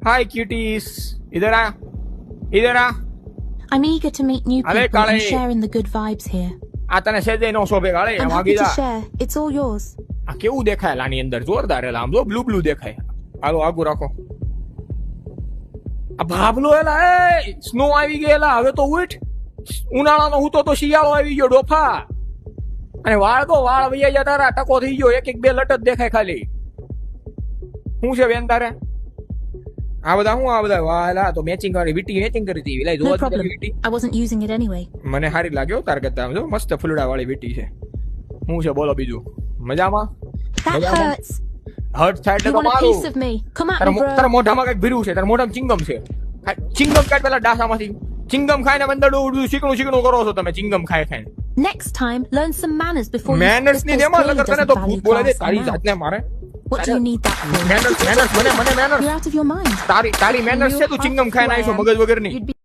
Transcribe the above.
हाय cuties, इधर आ, इधर आ. I'm eager to meet new Ale, people and Kale. share in the good vibes here. આ તને સેજે નો શોભે ગાળે I'm એમાં happy to કીધા. share. It's all yours. આ કેવું દેખાય લાની અંદર, જોરદાર એલા, આમ જો બ્લુ બ્લુ દેખાય. હાલો આગુ રાખો. આ ભાભલો એલા, એ સ્નો આવી ગયેલા, હવે તો ઉઠ. ઉનાળાનો હું તો શિયાળો આવી ગયો ડોફા. અને વાળ વાળ વૈયા ગયા તારા, ટકો થઈ ગયો, એક એક બે લટ જ દેખાય ખાલી. શું છે બેન તારે? આ બધા વાહ એલા, તો મેચિંગ કરી વીટી મેચિંગ કરી હતી. વિલાઈ No જોવા problem. વીટી I wasn't using it anyway. મને સારી લાગ્યો તાર કરતા, જો મસ્ત ફૂલડા વાળી વીટી છે. શું છે બોલો બીજું? મજામાં? That Mama. hurts. હર્ટ થાય એટલે You તો want a મારું. piece of me? Come at me, તારા bro. તારા મોઢામાં કઈક ભીરું છે, તારા મોઢામાં ચિંગમ છે. ચિંગમ કાઢ પેલા ડાસામાંથી. ચિંગમ ખાઈને બંદડું શીકણું કરો છો તમે, ચિંગમ ખાઈને. Next time, learn some manners before manners ની દેમાં લગર તને તો ભૂત બોલે છે તારી you. જાતને મારે. What do you need that for? Manners મને manners. You're out of your mind. તારી મેનર્સ છે, તું ચિંગમ ખાઈને આવીશો મગજ વગરની. You'd be